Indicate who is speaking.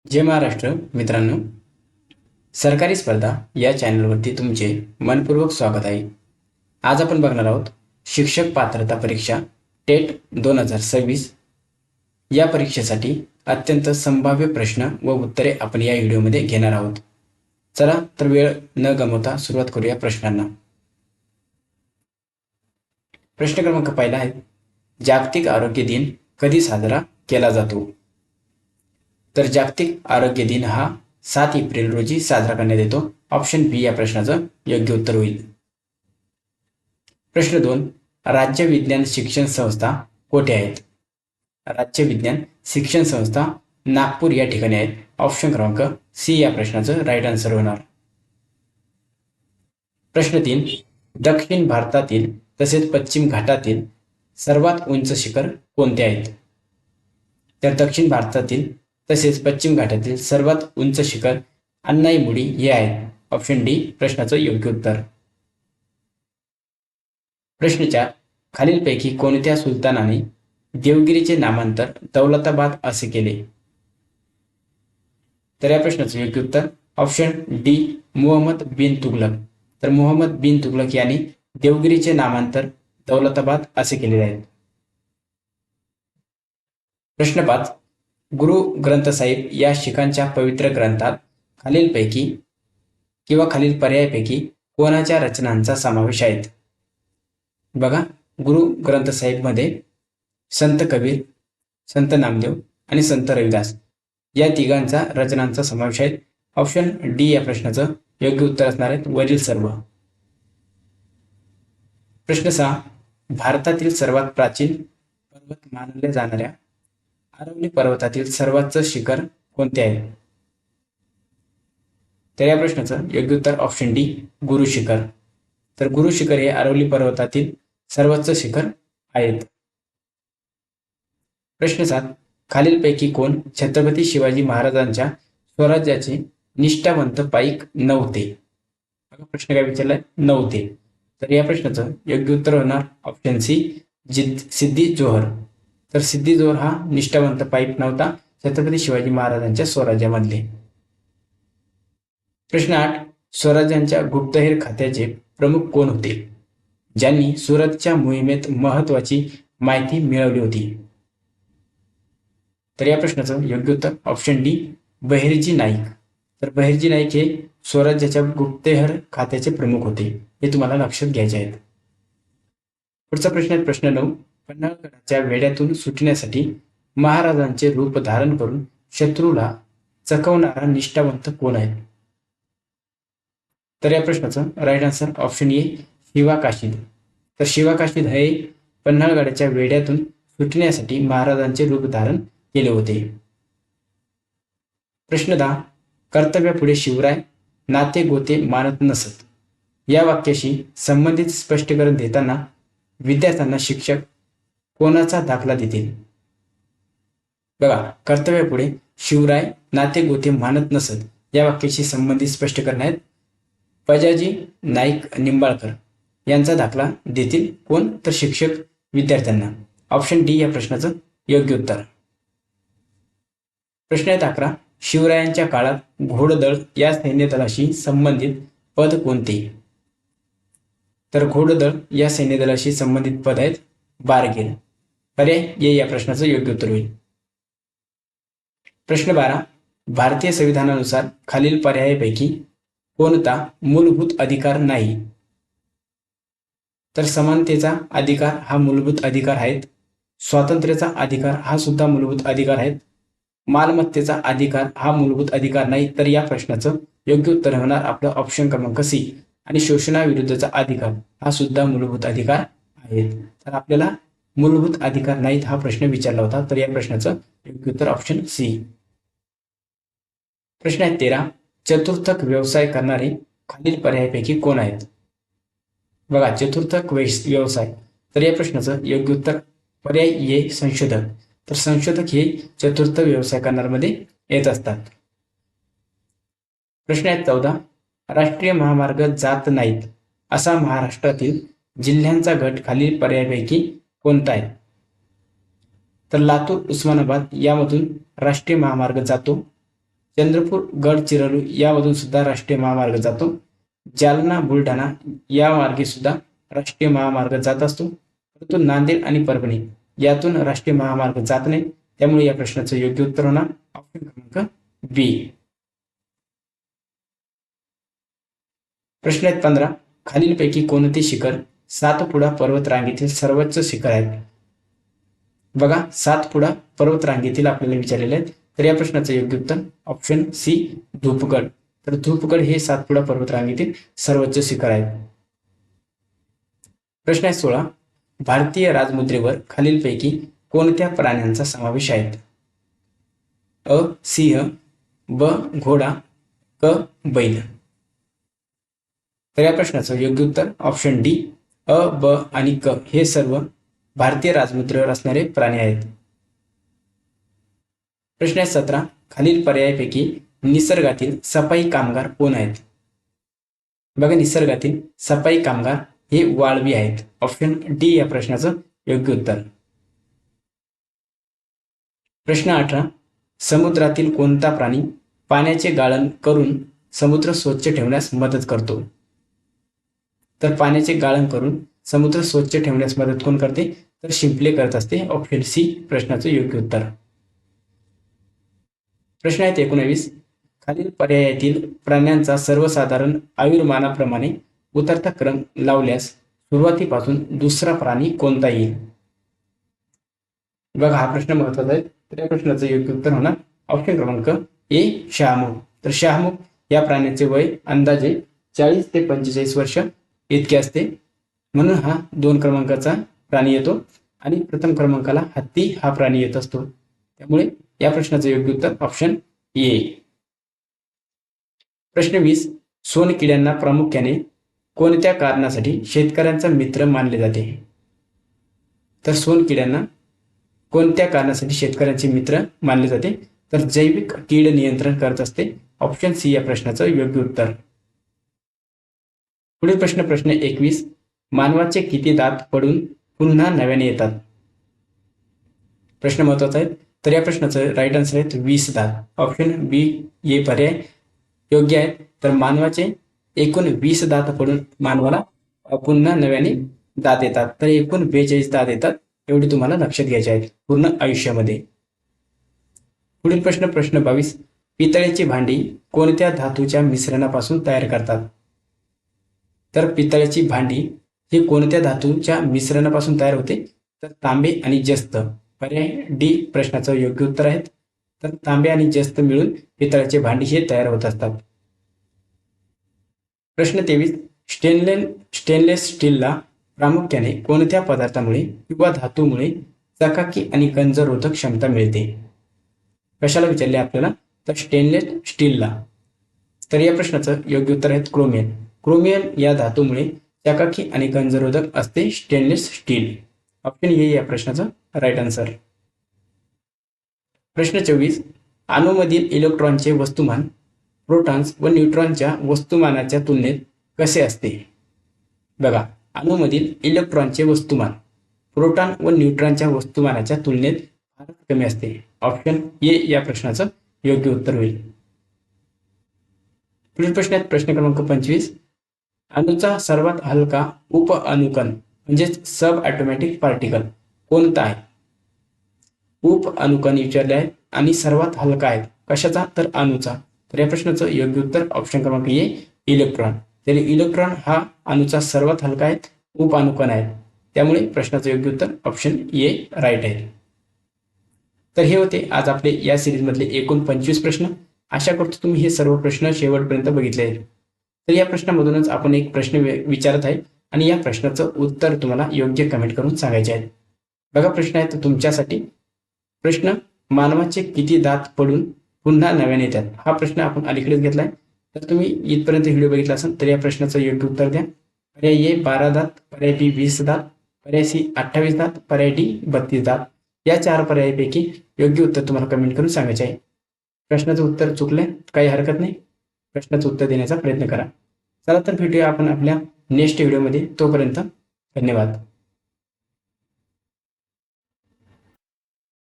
Speaker 1: जय महाराष्ट्र मित्रांनो, सरकारी स्पर्धा या चॅनलवरती तुमचे मनपूर्वक स्वागत आहे. आज आपण बघणार आहोत शिक्षक पात्रता परीक्षा टेट 2026 या परीक्षेसाठी अत्यंत संभाव्य प्रश्न व उत्तरे आपण या व्हिडिओमध्ये घेणार आहोत. चला तर वेळ न गमावता सुरुवात करूया प्रश्नांना. प्रश्न क्रमांक पहिला आहे, जागतिक आरोग्य दिन कधी साजरा केला जातो? तर जागतिक आरोग्य दिन हा 7 एप्रिल रोजी साजरा करण्यात येतो. ऑप्शन बी या प्रश्नाचं योग्य उत्तर होईल. प्रश्न 2, राज्य विज्ञान शिक्षण संस्था कोठे आहेत? राज्य विज्ञान शिक्षण संस्था नागपूर या ठिकाणी आहेत. ऑप्शन क्रमांक सी या प्रश्नाचं राईट आन्सर होणार. प्रश्न 3, दक्षिण भारतातील तसेच पश्चिम घाटातील सर्वात उंच शिखर कोणते आहेत? तर दक्षिण भारतातील तसेच पश्चिम घाटातील सर्वात उंच शिखर अन्नाईमुडी हे आहेत. ऑप्शन डी प्रश्नाचं योग्य उत्तर. प्रश्न 4, खालीलपैकी कोणत्या सुलतानाने देवगिरीचे नामांतर दौलताबाद असे केले? तर या प्रश्नाचं योग्य उत्तर ऑप्शन डी मुहम्मद बिन तुगलक. तर मुहम्मद बिन तुगलक यांनी देवगिरीचे नामांतर दौलताबाद असे केलेले आहेत. प्रश्न 5, गुरु ग्रंथ साहिब या शिखांच्या पवित्र ग्रंथात खालीलपैकी किंवा खालील पर्यायपैकी कोणाच्या रचनांचा समावेश आहे? बघा, गुरु ग्रंथ साहिबमध्ये संत कबीर, संत नामदेव आणि संत रविदास या तिघांचा रचनांचा समावेश आहे. ऑप्शन डी या प्रश्नाचं योग्य उत्तर असणार आहे वरील सर्व. प्रश्न 6, भारतातील सर्वात प्राचीन पर्वत मानल्या जाणाऱ्या अरवली पर्वतातील सर्वोच्च शिखर कोणते आहे? तर या प्रश्नाचं योग्य उत्तर ऑप्शन डी गुरु शिखर. तर गुरु शिखर हे अरवली पर्वतातील सर्वोच्च शिखर आहेत. प्रश्न 7, खालीलपैकी कोण छत्रपती शिवाजी महाराजांच्या स्वराज्याचे निष्ठावंत पाईक नव्हते? प्रश्न काय विचारलाय? नव्हते. तर या प्रश्नाचं योग्य उत्तर होणार ऑप्शन सी सिद्दी जोहर. तर सिद्दी जोहर हा निष्ठावंत पाईक नव्हता छत्रपती शिवाजी महाराजांच्या स्वराज्यामधले. प्रश्न 8, स्वराज्यांच्या गुप्तहेर खात्याचे प्रमुख कोण होते ज्यांनी सुरतच्या मोहिमेत महत्वाची माहिती मिळवली होती? तर या प्रश्नाचं योग्य उत्तर ऑप्शन डी बहिर्जी नाईक. तर बहिर्जी नाईक हे स्वराज्याच्या गुप्तहेर खात्याचे प्रमुख होते. हे तुम्हाला लक्षात घ्यायचे आहेत. पुढचा प्रश्न आहे प्रश्न 9, पन्हाळगडाच्या वेढ्यातून सुटण्यासाठी महाराजांचे रूप धारण करून शत्रूला चकवणारा निष्ठावंत कोण आहे? तर या प्रश्नाचं right answer option A Shiva Kashid. तर शिवा काशीद हे पन्हाळगडाच्या वेढ्यातून सुटण्यासाठी महाराजांचे रूप धारण केले होते. प्रश्न 10, कर्तव्यापुढे शिवराय नाते गोते मानत नसत या वाक्याशी संबंधित स्पष्टीकरण देताना विद्यार्थ्यांना शिक्षक कोणाचा दाखला देतील? बघा, कर्तव्यापुढे शिवराय नाते गोते मानत नसत या वाक्याशी संबंधित स्पष्टीकरण आहेत पजाजी नाईक निंबाळकर यांचा दाखला देतील कोण? तर शिक्षक विद्यार्थ्यांना. ऑप्शन डी या प्रश्नाचं योग्य उत्तर. प्रश्न 11, शिवरायांच्या काळात घोडदळ या सैन्यदलाशी संबंधित पद कोणते? तर घोडदळ या सैन्यदलाशी संबंधित पद आहेत बारगेल. पर्याय ए या प्रश्नाचं योग्य उत्तर होईल. प्रश्न 12, भारतीय संविधानानुसार खालील पर्यायापैकी कोणता मूलभूत अधिकार नाही? तर समानतेचा अधिकार हा मूलभूत अधिकार आहेत. स्वातंत्र्याचा अधिकार हा सुद्धा मूलभूत अधिकार आहेत. मालमत्तेचा अधिकार हा मूलभूत अधिकार नाही. तर या प्रश्नाचं योग्य उत्तर होणार आपलं ऑप्शन क्रमांक सी. आणि शोषणाविरुद्धचा अधिकार हा सुद्धा मूलभूत अधिकार आहेत. तर आपल्याला मूलभूत अधिकार नाहीत हा प्रश्न विचारला होता. तर या प्रश्नाचं योग्य उत्तर ऑप्शन सी. प्रश्न आहे 13, चतुर्थक व्यवसाय करणारे खालील पर्यायापैकी कोण आहेत? बघा, चतुर्थक व्यवसाय. तर या प्रश्नाचं योग्य उत्तर पर्याय ए संशोधक. तर संशोधक हे चतुर्थ व्यवसाय करणाऱ्यांमध्ये येत असतात. प्रश्न आहे 14, राष्ट्रीय महामार्ग जात नाहीत असा महाराष्ट्रातील जिल्ह्यांचा गट खालील पर्यायापैकी कोणता आहे? तर लातूर उस्मानाबाद यामधून राष्ट्रीय महामार्ग जातो. चंद्रपूर गडचिरोली यामधून सुद्धा राष्ट्रीय महामार्ग जातो. जालना बुलढाणा या मार्गे सुद्धा राष्ट्रीय महामार्ग जात असतो. परंतु नांदेड आणि परभणी यातून राष्ट्रीय महामार्ग जात नाही. त्यामुळे या प्रश्नाचं योग्य उत्तर होणार ऑप्शन क्रमांक बी. प्रश्न आहेत 15. खालीलपैकी कोणते शिखर सातपुडा पर्वत रांगेतील सर्वोच्च शिखर आहेत? बघा, सातपुडा पर्वत रांगेतील आपल्याला विचारलेले आहेत. तर या प्रश्नाचं योग्य उत्तर ऑप्शन सी धूपगड. तर धूपगड हे सातपुडा पर्वत रांगेतील सर्वोच्च शिखर आहेत. प्रश्न आहे 16. भारतीय राजमुद्रेवर खालीलपैकी कोणत्या प्राण्यांचा समावेश आहे? अ सिंह, ब घोडा, क बैल. तर या प्रश्नाचं योग्य उत्तर ऑप्शन डी अ, ब आणि क हे सर्व भारतीय राजमुद्रेवर असणारे प्राणी आहेत. प्रश्न आहे 17. खालील पर्यायापैकी निसर्गातील सफाई कामगार कोण आहेत? बघा, निसर्गातील सफाई कामगार हे वाळवी आहेत. ऑप्शन डी या प्रश्नाचं योग्य उत्तर. प्रश्न 18. समुद्रातील कोणता प्राणी पाण्याचे गाळण करून समुद्र स्वच्छ ठेवण्यास मदत करतो? तर पाण्याचे गाळण करून समुद्र स्वच्छ ठेवण्यास मदत कोण करते? तर शिंपले करत असते. ऑप्शन सी प्रश्नाचं योग्य उत्तर. प्रश्न आहेत 19. खालील पर्यायातील प्राण्यांचा सर्वसाधारण आयुर्मानाप्रमाणे उतरता क्रम लावल्यास सुरुवातीपासून दुसरा प्राणी कोणता येईल? बघा, हा प्रश्न महत्वाचा आहे. तर या प्रश्नाचं योग्य उत्तर होणार ऑप्शन क्रमांक ए शहामृग. तर शहामृग या प्राण्याचे वय अंदाजे 40 ते 45 वर्ष इतके असते. म्हणून हा 2 क्रमांकाचा प्राणी येतो आणि प्रथम क्रमांकाला हत्ती हा प्राणी येत असतो. त्यामुळे या प्रश्नाचं योग्य उत्तर ऑप्शन ए. प्रश्न 20. सोनकिड्यांना प्रामुख्याने कोणत्या कारणासाठी शेतकऱ्यांचा मित्र मानले जाते? तर सोनकिड्यांना कोणत्या कारणासाठी शेतकऱ्यांचे मित्र मानले जाते? तर जैविक कीड नियंत्रण करत असते. ऑप्शन सी या प्रश्नाचं योग्य उत्तर. पुढील प्रश्न 21. मानवाचे किती दात पडून पुन्हा नव्याने येतात? प्रश्न महत्वाचा आहे. तर या प्रश्नाचं राईट आन्सर आहे 20 दात. ऑप्शन बी हे पर्याय योग्य आहे. तर मानवाचे एकूण 20 दात पडून मानवाला पुन्हा नव्याने दात येतात. तर एकूण 42 दात येतात. एवढी तुम्हाला लक्षात घ्यायचे आहेत पूर्ण आयुष्यामध्ये. पुढील प्रश्न 22. पितळेची भांडी कोणत्या धातूच्या मिश्रणापासून तयार करतात? तर पितळेची भांडी ही कोणत्या धातूच्या मिश्रणापासून तयार होते? तर तांबे आणि जस्त. पर्याय डी प्रश्नाचं योग्य उत्तर आहे. तर तांबे आणि जस्त मिळून पितळेचे भांडी हे तयार होत असतात. प्रश्न 23. स्टेनलेस स्टीलला प्रामुख्याने कोणत्या पदार्थामुळे किंवा धातूमुळे चकाकी आणि गंजरोधक क्षमता मिळते? कशाला विचारले आपल्याला? तर स्टेनलेस स्टीलला. तर या प्रश्नाचं योग्य उत्तर आहे क्रोमियम. क्रोमियम या धातूमुळे चकाकी आणि गंजरोधक असते स्टेनलेस स्टील. ऑप्शन ए या प्रश्नाचं राईट आन्सर. प्रश्न 24. अणूमधील इलेक्ट्रॉनचे वस्तुमान प्रोटॉन्स व न्यूट्रॉनच्या वस्तुमानाच्या तुलनेत कसे असते? बघा, अणूमधील इलेक्ट्रॉनचे वस्तुमान प्रोटॉन व न्यूट्रॉनच्या वस्तुमानाच्या तुलनेत फारच कमी असते. ऑप्शन ए या प्रश्नाचं योग्य उत्तर होईल. पुढील प्रश्न आहे प्रश्न क्रमांक 25. अणूचा सर्वात हलका उप अणुकण म्हणजेच सब ॲटोमॅटिक पार्टिकल कोणता आहे? उप अणुकण विचारले आहे आणि सर्वात हलका आहे कशाचा? तर अणूचा. तर या प्रश्नाचं योग्य उत्तर ऑप्शन क्रमांक ए इलेक्ट्रॉन. तर इलेक्ट्रॉन हा अणूचा सर्वात हलका आहे उप अणुकण आहे. त्यामुळे प्रश्नाचं योग्य उत्तर ऑप्शन ए राईट आहे. तर हे होते आज आपले या सिरीजमधले एकूण 25 प्रश्न. आशा करतो तुम्ही हे सर्व प्रश्न शेवटपर्यंत बघितले आहेत. तर या प्रश्नामधूनच आपण एक प्रश्न विचारत आहे आणि या प्रश्नाचं उत्तर तुम्हाला योग्य कमेंट करून सांगायचे आहे. बघा, प्रश्न आहे तुमच्यासाठी. प्रश्न, मानवाचे किती दात पडून पुन्हा नव्याने येतात? हा प्रश्न आपण अलीकडेच घेतलाय. तर तुम्ही इथपर्यंत व्हिडिओ बघितला असेल तर या प्रश्नाचं योग्य उत्तर द्या. पर्याय ए 12 दात, पर्याय बी 20 दात, पर्याय सी 28 दात, पर्याय डी 32 दात. या 4 पर्यायापैकी योग्य उत्तर तुम्हाला कमेंट करून सांगायचे आहे. प्रश्नाचं उत्तर चुकले काही हरकत नाही, प्रश्नाचं उत्तर देण्याचा प्रयत्न करा. चला तर भेटूया आपण आपल्या नेक्स्ट व्हिडिओमध्ये. तोपर्यंत धन्यवाद.